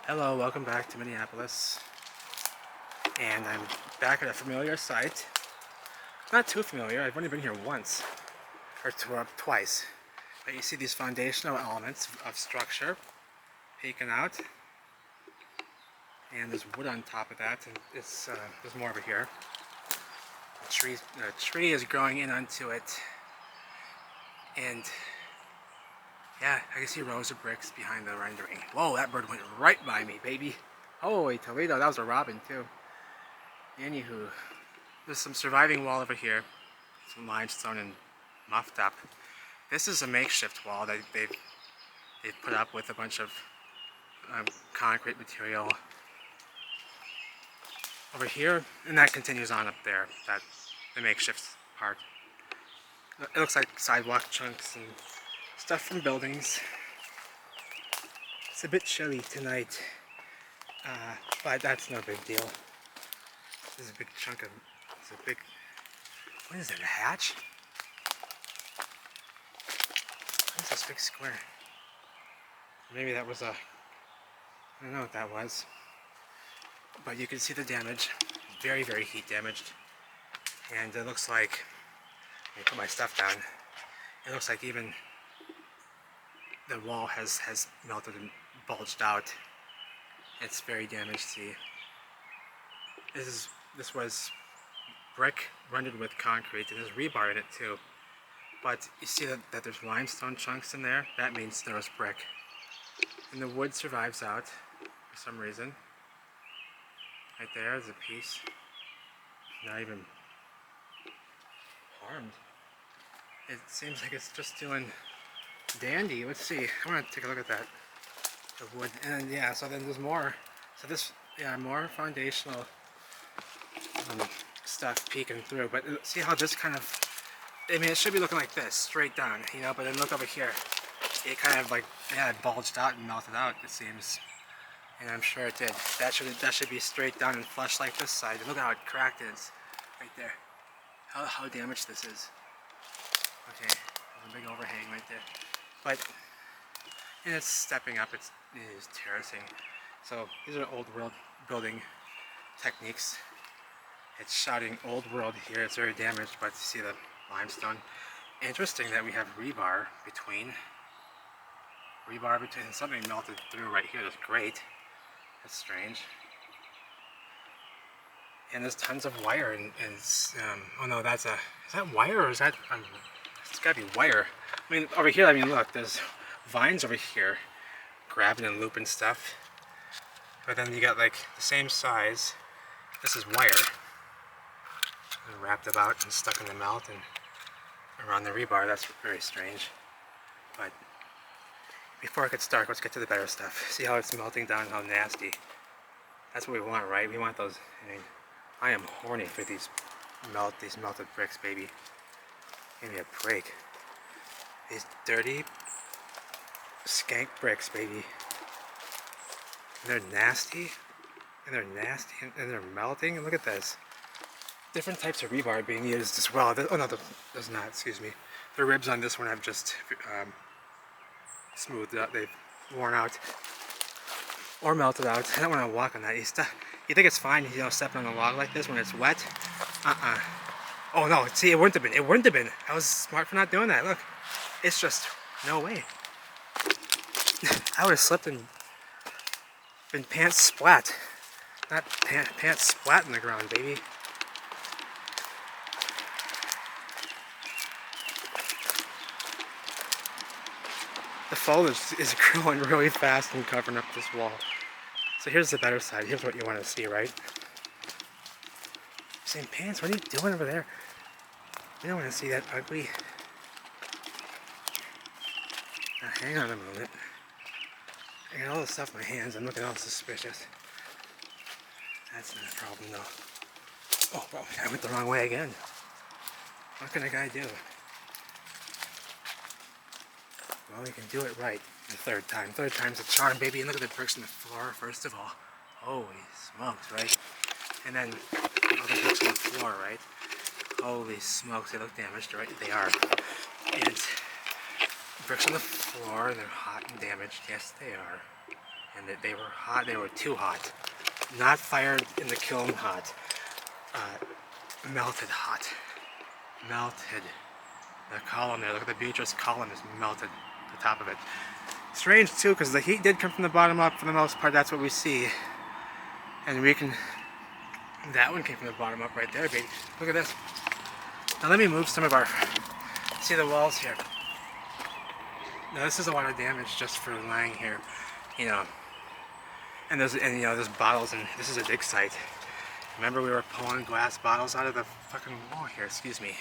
Hello, welcome back to Minneapolis. And I'm back at a familiar site. Not too familiar, I've only been here once, or twice. But you see these foundational elements of structure peeking out. And there's wood on top of that, and there's more over here. The tree is growing in onto it. And yeah, I can see rows of bricks behind the rendering. Whoa, that bird went right by me, baby. Holy Toledo, that was a robin too. Anywho, there's some surviving wall over here, some limestone and muffed up. This is a makeshift wall that they've put up with a bunch of concrete material over here, and that continues on up there. The makeshift part. It looks like sidewalk chunks and stuff from buildings. It's a bit chilly tonight, but that's no big deal. This is a big chunk of, what is it, a hatch? What is this big square? Maybe that was I don't know what that was. But you can see the damage, very, very heat damaged. And it looks like, let me put my stuff down, it looks like even the wall has melted and bulged out. It's very damaged, see. This was brick rendered with concrete, and there's rebar in it too. But you see that there's limestone chunks in there? That means there was brick. And the wood survives out for some reason. Right there's a piece. Not even harmed. It seems like it's just doing dandy. Let's see. I want to take a look at that. The wood. And yeah, so then there's more. So this, yeah, more foundational stuff peeking through, but see how this kind of, I mean, it should be looking like this, straight down, you know, but then look over here, it kind of like, yeah, it bulged out and melted out, it seems, and I'm sure it did. That should be straight down and flush like this side, and look at how it cracked is, right there, how damaged this is. Okay, there's a big overhang right there, but, and it's stepping up, it is terracing, so these are old world building techniques. It's shouting old world here, it's very damaged, but you see the limestone. Interesting that we have rebar between, something melted through right here, that's great. That's strange. And there's tons of wire, and oh no, is that wire, or is that, it's gotta be wire. I mean, over here, I mean, look, there's vines over here, grabbing and looping stuff. But then you got like the same size, this is wire. Wrapped about and stuck in the mouth and around the rebar. That's very strange. But before it gets dark, let's get to the better stuff. See how it's melting down, how nasty. That's what we want, right? We want those. I mean, I am horny for these melted bricks, baby. Give me a break. These dirty skank bricks, baby. And they're nasty. And they're melting. And look at this. Different types of rebar being used as well. Oh no, there's not, excuse me. The ribs on this one have just smoothed out, they've worn out or melted out. I don't want to walk on that. You think it's fine, you know, stepping on a log like this when it's wet? Oh no, see, it wouldn't have been. I was smart for not doing that. Look, it's just, no way. I would have slipped and been pants splat. Not pants splat in the ground, baby. The foliage is growing really fast and covering up this wall. So here's the better side. Here's what you want to see, right? Saying, Pants, what are you doing over there? You don't want to see that ugly. Now, hang on a moment. I got all this stuff in my hands. I'm looking all suspicious. That's not a problem, though. Oh, well, I went the wrong way again. What can a guy do? Well, you can do it right the third time. Third time's a charm, baby. And look at the bricks on the floor, first of all. Holy smokes, right? And then all the bricks on the floor, right? Holy smokes, they look damaged, right? They are. And bricks on the floor, they're hot and damaged. Yes, they are. and they were hot. They were too hot. Not fired in the kiln hot. Melted hot. Melted. The column there, look at the Beatrice column is melted, the top of it. Strange too, because the heat did come from the bottom up for the most part, that's what we see. And we can, that one came from the bottom up right there, baby. Look at this. Now let me move some of our, see the walls here. Now this is a lot of damage just for lying here, you know. And there's, and you know, there's bottles, and this is a dig site. Remember we were pulling glass bottles out of the fucking wall here, excuse me.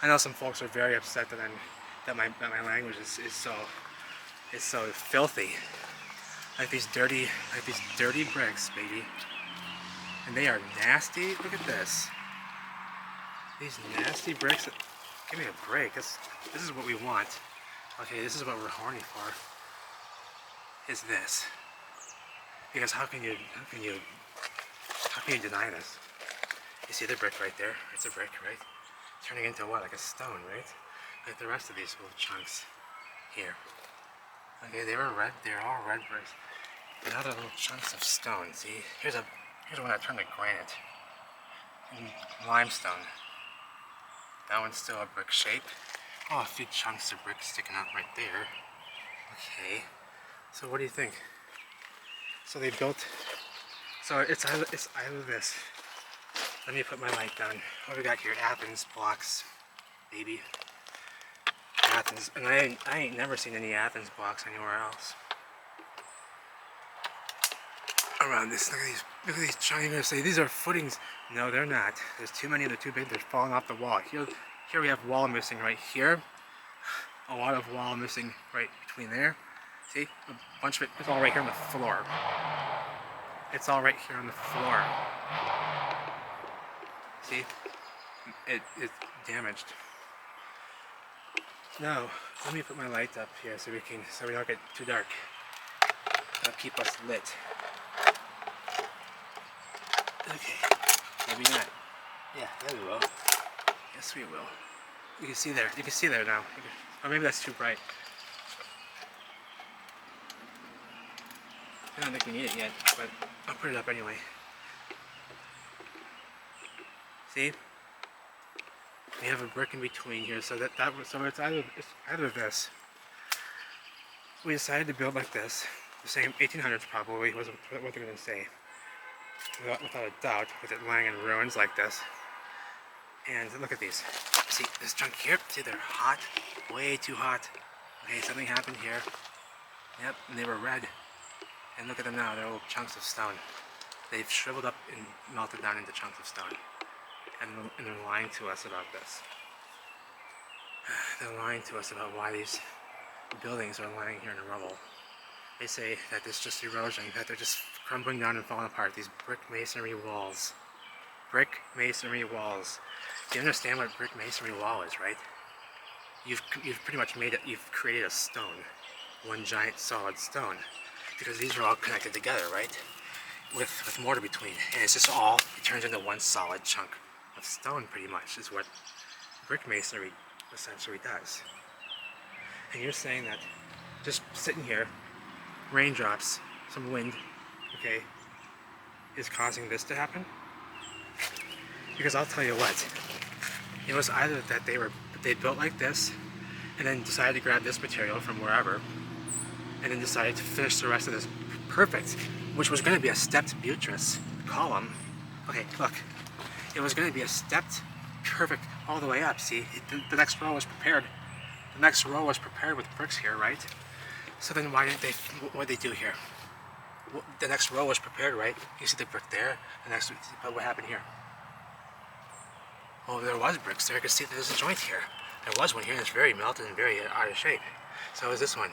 I know some folks are very upset that my language is so filthy. Like these dirty bricks, baby. And they are nasty. Look at this. These nasty bricks. Give me a break. This is what we want. Okay, this is what we're horny for. Is this. Because how can you deny this? You see the brick right there? It's a brick, right? Turning into what? Like a stone, right? Like the rest of these little chunks here. Okay, they were red. They're all red bricks. But now they're little chunks of stone. See, here's one that turned to granite and limestone. That one's still a brick shape. Oh, a few chunks of brick sticking out right there. Okay. So what do you think? So they built. So it's either this. Let me put my light down. What do we got here? Athens blocks, baby. Athens, and I ain't never seen any Athens blocks anywhere else. Around this, look at these chunks. You're gonna say these are footings. No, they're not. There's too many. They're too big. They're falling off the wall. Here we have wall missing right here. A lot of wall missing right between there. See, a bunch of it. It's all right here on the floor. It's all right here on the floor. See, it's damaged. Now, let me put my light up here so we don't get too dark. That'll keep us lit. Okay, maybe not. Yeah, we will. Yes, we will. You can see there. You can see there now. Or maybe that's too bright. I don't think we need it yet, but I'll put it up anyway. See? We have a brick in between here, so it's either this. We decided to build like this, the same 1800s probably was what they're gonna say, without a doubt, with it lying in ruins like this. And look at these. See this chunk here? See, they're hot, way too hot. Okay, something happened here. Yep, and they were red. And look at them now, they're little chunks of stone. They've shriveled up and melted down into chunks of stone. And they're lying to us about this. They're lying to us about why these buildings are lying here in the rubble. They say that it's just erosion, that they're just crumbling down and falling apart. These brick masonry walls. Brick masonry walls. Do you understand what a brick masonry wall is, right? You've pretty much you've created a stone. One giant solid stone. Because these are all connected together, right? With mortar between. And it's just it turns into one solid chunk of stone, pretty much, is what brick masonry essentially does. And you're saying that just sitting here, raindrops, some wind, okay, is causing this to happen? Because I'll tell you what, it was either that they built like this and then decided to grab this material from wherever and then decided to finish the rest of this perfect, which was going to be a stepped buttress column. Okay, look, it was going to be a stepped, perfect, all the way up. See, the next row was prepared. The next row was prepared with bricks here, right? So then what did they do here? The next row was prepared, right? You see the brick there. But what happened here? Well, there was bricks there. You can see there's a joint here. There was one here, and it's very melted and very out of shape. So is this one.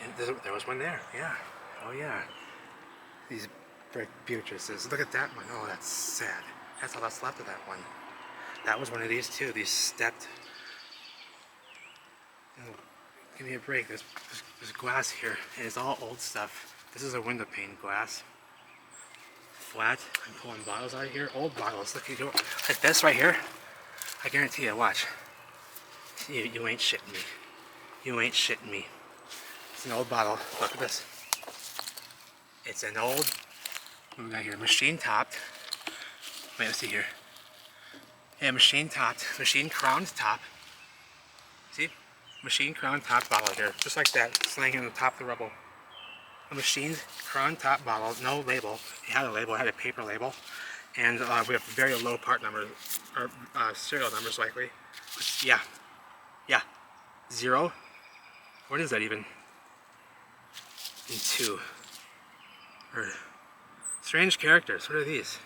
And there was one there. Yeah. Oh yeah. These brick buttresses. Look at that one. Oh, that's sad. That's all that's left of that one. That was one of these too. These stepped. Oh, give me a break. There's glass here, and it's all old stuff. This is a window pane glass. Flat. I'm pulling bottles out of here. Old bottles. Look, like this right here. I guarantee you. Watch. You ain't shitting me. You ain't shitting me. It's an old bottle. Look at this. It's an old, what do we got here, machine topped. Wait, let's see here. Yeah, machine topped, machine crowned top. See? Machine crowned top bottle here, just like that, it's laying on the top of the rubble. A machine crown top bottle, no label. It had a label, it had a paper label. And we have very low part numbers, or serial numbers likely. Yeah. 0. What is that even? And 2. Or strange characters, what are these?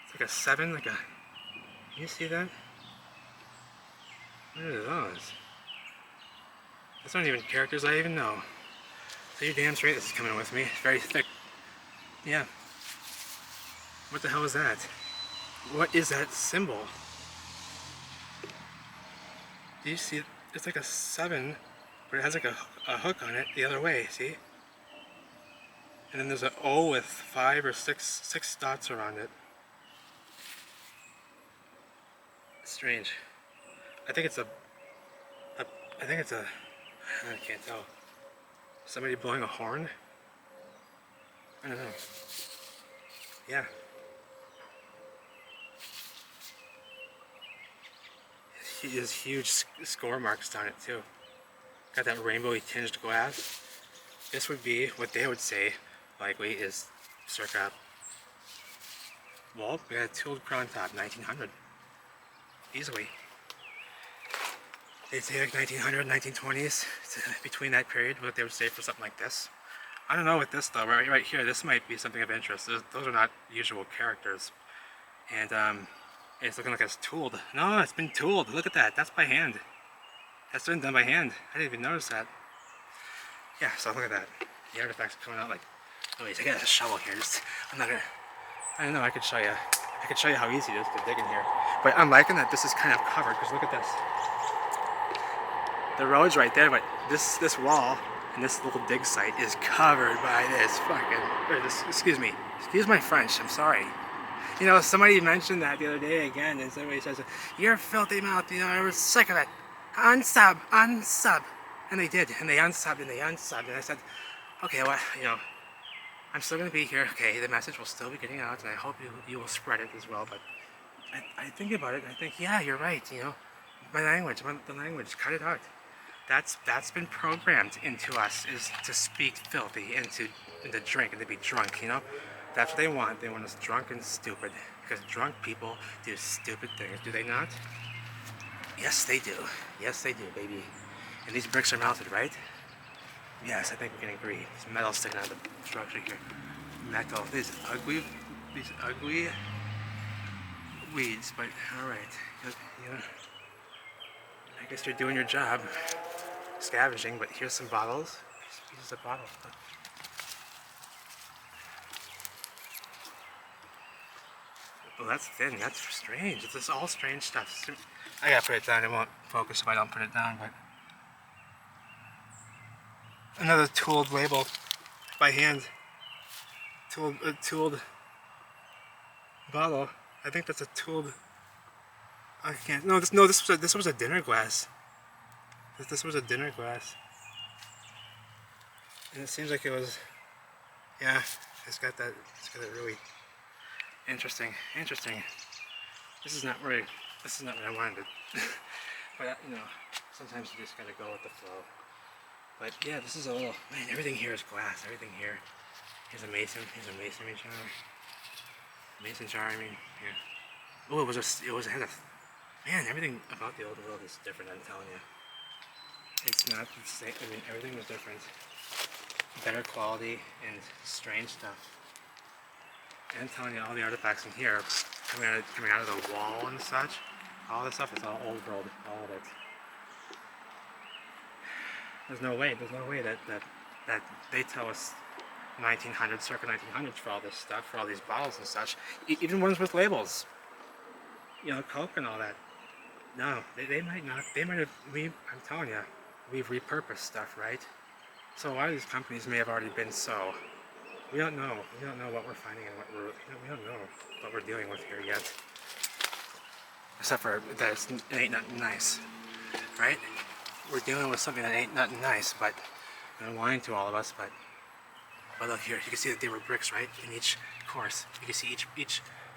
It's like a 7, like a, can you see that? What are those? That's not even characters I even know. So you're damn straight this is coming with me. It's very thick. Yeah. What the hell is that? What is that symbol? Do you see? It's like a 7, but it has like a hook on it the other way, see? And then there's an O with 5 or 6 dots around it. Strange. I think it's a I can't tell. Somebody blowing a horn? I don't know. Yeah. There's huge score marks on it too. Got that rainbowy tinged glass. This would be what they would say likely is circa, well, we had a tooled crown top, 1900. Easily. They'd say like 1900, 1920s, between that period, what they would say for something like this. I don't know with this though, right here, this might be something of interest. Those are not usual characters. And it's looking like it's tooled. No, it's been tooled. Look at that. That's by hand. That's been done by hand. I didn't even notice that. Yeah, so look at that. The artifacts are coming out like... Oh wait, I got a shovel here. I'm not gonna... I don't know, I could show you. I could show you how easy it is to dig in here. But I'm liking that this is kind of covered, because look at this. The road's right there, but this wall and this little dig site is covered by this fucking... excuse me. Excuse my French, I'm sorry. You know, somebody mentioned that the other day again, and somebody says, "You're a filthy mouth, you know, I was sick of it. Unsub, unsub." And they did, and they unsubbed, and I said, okay, well, you know, I'm still going to be here, okay, the message will still be getting out, and I hope you will spread it as well, but I think about it, and I think, yeah, you're right, you know, the language, cut it out. That's been programmed into us, is to speak filthy, and to drink, and to be drunk, you know? That's what they want. They want us drunk and stupid. Because drunk people do stupid things, do they not? Yes, they do. Yes, they do, baby. And these bricks are melted, right? Yes, I think we can agree. There's metal sticking out of the structure here. Metal. These ugly weeds, but alright. You know, I guess you're doing your job. Scavenging, but here's some bottles. Pieces of bottles. Well, that's thin. That's strange. It's just all strange stuff. I gotta put it down. It won't focus if I don't put it down. But another tooled label by hand. Tooled bottle. I think that's a tooled. I can't. No, this was a dinner glass. This was a dinner glass. And it seems like it was. Yeah, it's got that. It's got that really. Interesting. This is not what I wanted. But you know, sometimes you just gotta go with the flow. But yeah, this is a little, man, everything here is glass. Everything here. Here's a masonry jar. Mason jar, I mean, here. Oh, it had a, man, everything about the old world is different, I'm telling you. It's not the same, I mean, everything was different. Better quality and strange stuff. And I'm telling you, all the artifacts in here, coming out of the wall and such, all this stuff is all old world, all of it. There's no way that they tell us 1900s, circa 1900s for all this stuff, for all these bottles and such, even ones with labels, you know, Coke and all that. No, they might not. They might have. I'm telling you, we've repurposed stuff, right? So a lot of these companies may have already been so. We don't know. We don't know what we're finding and we don't know what we're dealing with here yet. Except for that it ain't nothing nice, right? We're dealing with something that ain't nothing nice, but they're lying to all of us. But But look here, you can see that they were bricks, right? In each course, you can see each. You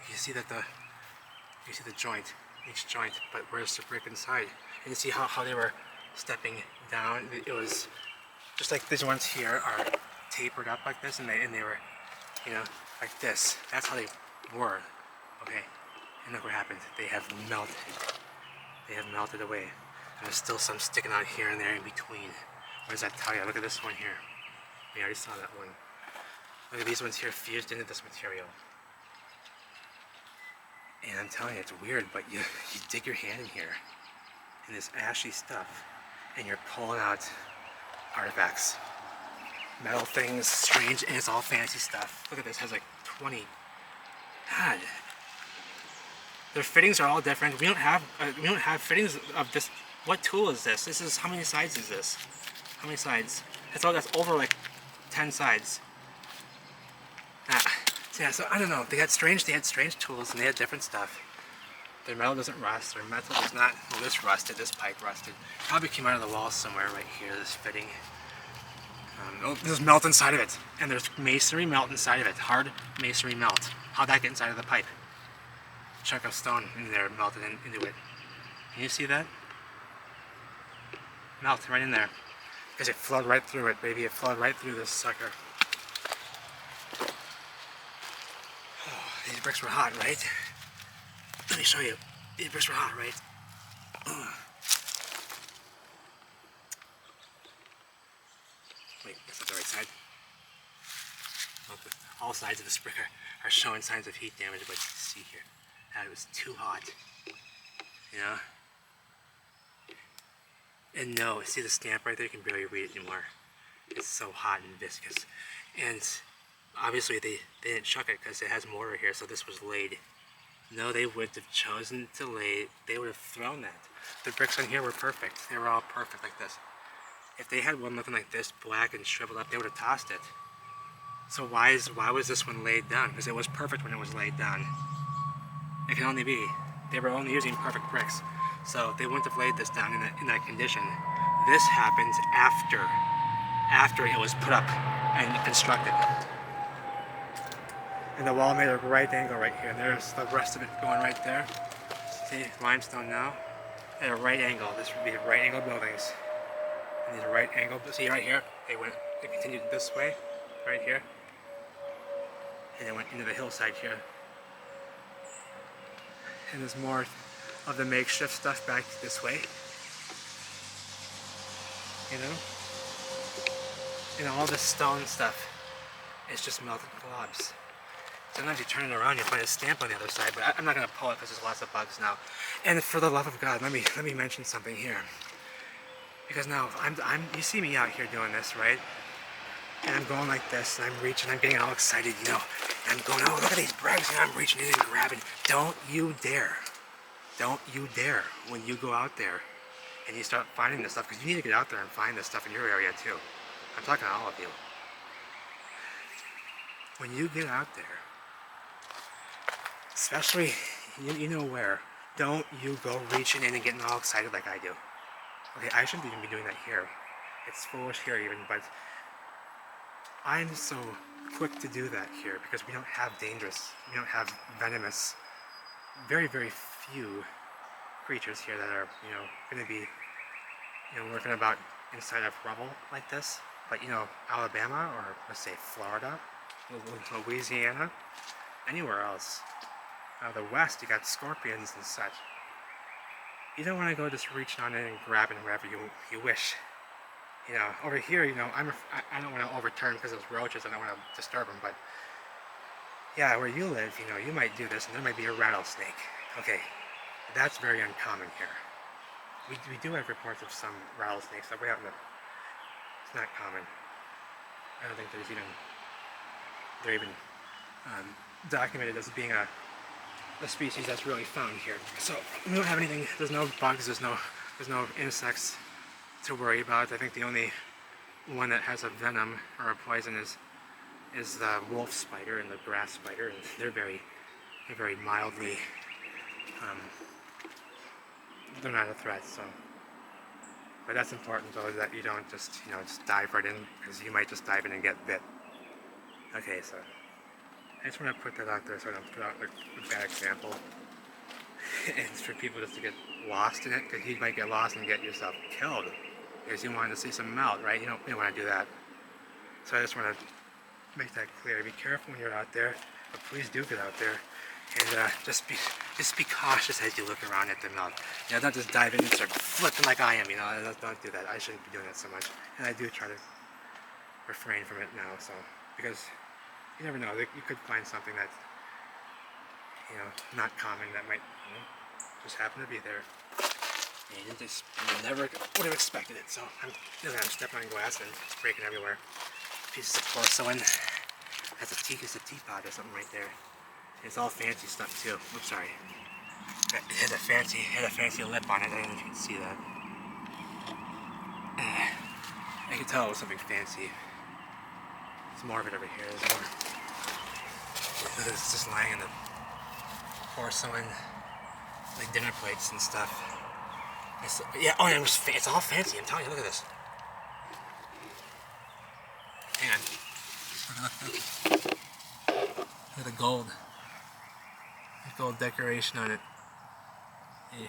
can see that you see the joint, each joint. But where's the brick inside? And you see how they were stepping down. It was just like these ones here are tapered up like this, and they were, you know, like this. That's how they were. Okay. And look what happened. They have melted. They have melted away. And there's still some sticking out here and there in between. What does that tell you? Look at this one here. We already saw that one. Look at these ones here fused into this material. And I'm telling you, it's weird, but you dig your hand in here, in this ashy stuff, and you're pulling out artifacts. Metal things, strange, and it's all fancy stuff. Look at this, it has like 20. God. Their fittings are all different. We don't have fittings of this. What tool is this? This is, how many sides is this? How many sides? That's over like 10 sides. So yeah, so I don't know. They had strange tools and they had different stuff. Their metal doesn't rust. Their metal does not. Well, this rusted. This pipe rusted. Probably came out of the wall somewhere right here. This fitting. Oh, there's melt inside of it, and there's masonry melt inside of it. Hard masonry melt. How'd that get inside of the pipe? Chunk of stone in there melted into it. Can you see that? Melt right in there. Because it flowed right through it, baby. It flowed right through this sucker. Oh, these bricks were hot, right? Let me show you. These bricks were hot, right? Wait, that's not the right side. Okay. All sides of this brick are showing signs of heat damage, but you can see here that it was too hot. You know? And no, see the stamp right there? You can barely read it anymore. It's so hot and viscous. And obviously they didn't chuck it because it has mortar here, so this was laid. No, they wouldn't have chosen to lay, they would have thrown that. The bricks on here were perfect. They were all perfect like this. If they had one looking like this, black and shriveled up, they would have tossed it. So why was this one laid down? Because it was perfect when it was laid down. It can only be. They were only using perfect bricks. So they wouldn't have laid this down in that condition. This happened after it was put up and constructed. And the wall made a right angle right here. And there's the rest of it going right there. See, limestone now. At a right angle. This would be right angle buildings. And these are right angle. See right here, they continued this way, right here. And they went into the hillside here. And there's more of the makeshift stuff back this way. You know? And all this stone stuff is just melted globs. Sometimes you turn it around, you find a stamp on the other side, but I'm not going to pull it because there's lots of bugs now. And for the love of God, let me mention something here. Because now, you see me out here doing this, right? And I'm going like this, and I'm reaching, I'm getting all excited, you know. And I'm going, oh, look at these bricks, and I'm reaching in and grabbing. Don't you dare. Don't you dare when you go out there and you start finding this stuff, because you need to get out there and find this stuff in your area too. I'm talking to all of you. When you get out there, especially, you know where, don't you go reaching in and getting all excited like I do. Okay, I shouldn't even be doing that here. It's foolish here even, but I'm so quick to do that here because we don't have venomous, very, very few creatures here that are, you know, going to be, you know, lurking about inside of rubble like this. But, you know, Alabama, or let's say Florida, Louisiana, anywhere else. The West, you got scorpions and such. You don't want to go just reaching on in and grabbing wherever you wish. You know, over here, you know, I don't want to overturn because those roaches. I don't want to disturb them. But yeah, where you live, you know, you might do this, and there might be a rattlesnake. Okay, that's very uncommon here. We do have reports of some rattlesnakes that we have. It's not common. I don't think they're even documented as being a species that's really found here. So we don't have anything. There's no bugs. There's no insects to worry about. I think the only one that has a venom or a poison is the wolf spider and the grass spider, and they're very mildly. They're not a threat. So, but that's important though, that you don't just dive right in, because you might just dive in and get bit. Okay, so I just want to put that out there so I don't put out like a bad example. And it's for people just to get lost in it, because you might get lost and get yourself killed because you wanted to see some melt, right? You don't want to do that. So I just want to make that clear. Be careful when you're out there, but please do get out there, and just be cautious as you look around at the melt. You know, don't just dive in and start flipping like I am. You know, don't do that. I shouldn't be doing that so much, and I do try to refrain from it now. So because you never know, you could find something that's, you know, not common that might, you know, just happen to be there. And you never would have expected it. So I'm stepping on glass and it's breaking everywhere. Pieces of porcelain. That's a teapot or something right there. It's all fancy stuff too. Oops, sorry. It had a fancy lip on it. I don't know if you can see that. I can tell it was something fancy. There's more of it over here. There's more. It's just lying in the porcelain, like dinner plates and stuff. Yeah. Oh, and it's all fancy. I'm telling you. Look at this. Hang on. Look at the gold. The gold decoration on it. Yeah.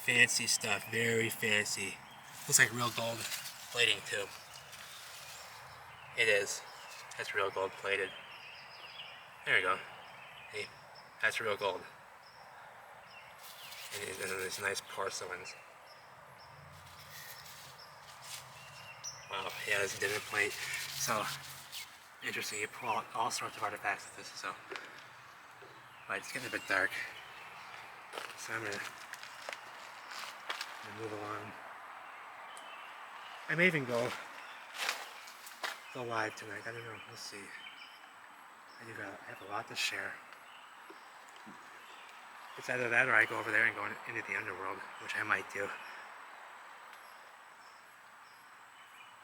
Fancy stuff. Very fancy. Looks like real gold plating too. It is. That's real gold plated. There you go. Hey, that's real gold. And these nice porcelains. Wow, yeah, this dinner plate. So interesting. You pull out all sorts of artifacts with this. So, but it's getting a bit dark. So I'm gonna move along. I may even go live tonight. I don't know. We'll see. I have a lot to share. It's either that or I go over there and go into the underworld, which I might do.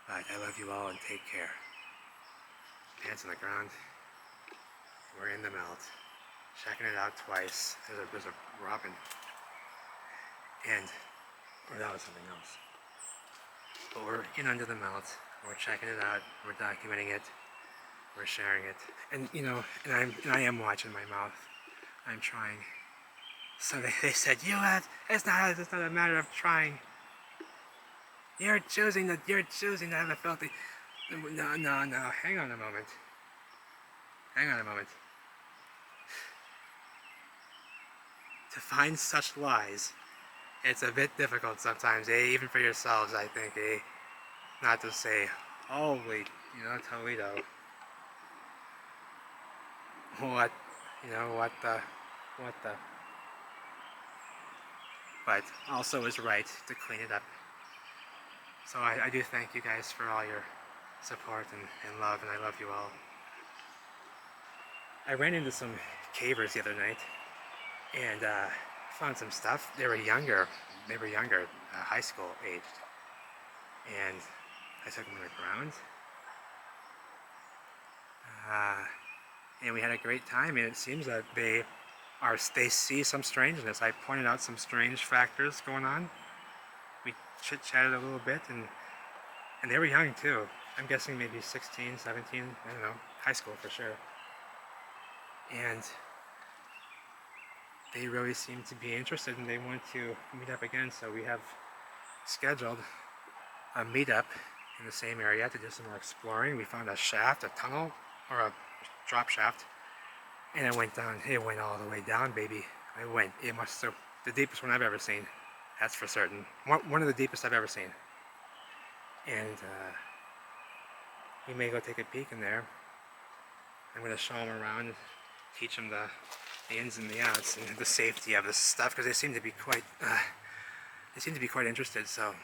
But I love you all and take care. Pants on the ground. We're in the melt. Checking it out twice. There's a robin. Or that was something else. But we're in under the melt. We're checking it out. We're documenting it. We're sharing it. And you know, and I am watching my mouth. I'm trying. So they said, it's not a matter of trying. You're choosing to have a filthy. No. Hang on a moment. To find such lies, it's a bit difficult sometimes, even for yourselves, I think, not to say, holy, Toledo. What the. But also is right to clean it up. So I do thank you guys for all your support and love, and I love you all. I ran into some cavers the other night, and found some stuff. They were younger, high school aged. And I took them to the ground. And we had a great time, and it seems that they see some strangeness. I pointed out some strange factors going on. We chit-chatted a little bit, and they were young too. I'm guessing maybe 16, 17, I don't know, high school for sure. And they really seem to be interested, and they want to meet up again, so we have scheduled a meetup in the same area to do some more exploring. We found a shaft, a tunnel, or a drop shaft, and it went down. It went all the way down, baby. It must have the deepest one I've ever seen. That's for certain. One of the deepest I've ever seen. And we may go take a peek in there. I'm going to show them around, teach them the ins and the outs and the safety of this stuff, because they seem to be quite interested. So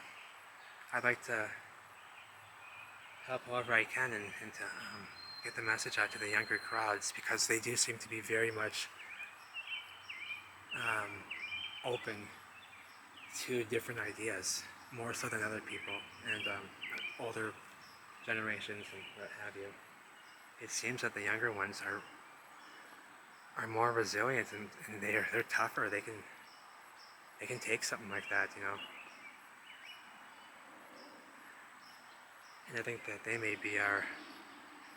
I'd like to help however I can and to get the message out to the younger crowds, because they do seem to be very much open to different ideas, more so than other people and older generations and what have you. It seems that the younger ones are more resilient, and they're tougher. They can take something like that, And I think that they may be our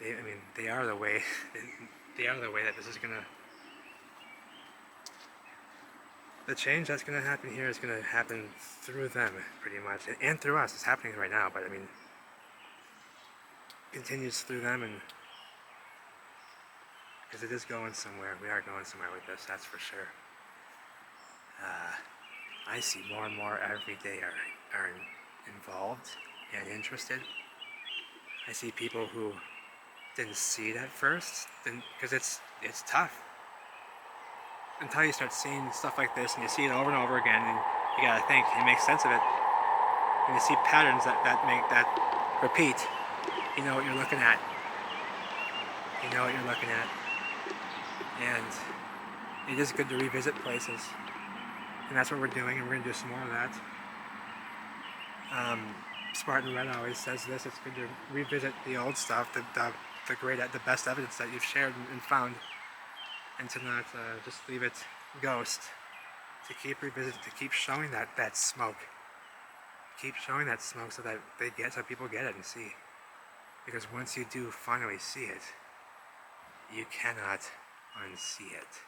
I mean, they are the way. They are the way that this is gonna. The change that's gonna happen here is gonna happen through them, pretty much, and through us. It's happening right now, but I mean, continues through them, and because it is going somewhere. We are going somewhere with this, that's for sure. I see more and more every day are involved and interested. I see people who didn't see it at first, because it's tough until you start seeing stuff like this and you see it over and over again, and you gotta think and make sense of it, and you see patterns that repeat. You know what you're looking at. You know what you're looking at, and it is good to revisit places, and that's what we're doing, and we're gonna do some more of that. Spartan Red always says this: it's good to revisit the old stuff, the best evidence that you've shared and found, and to not just leave it ghost. To keep revisiting, to keep showing that smoke. Keep showing that smoke so that so people get it and see. Because once you do finally see it, you cannot unsee it.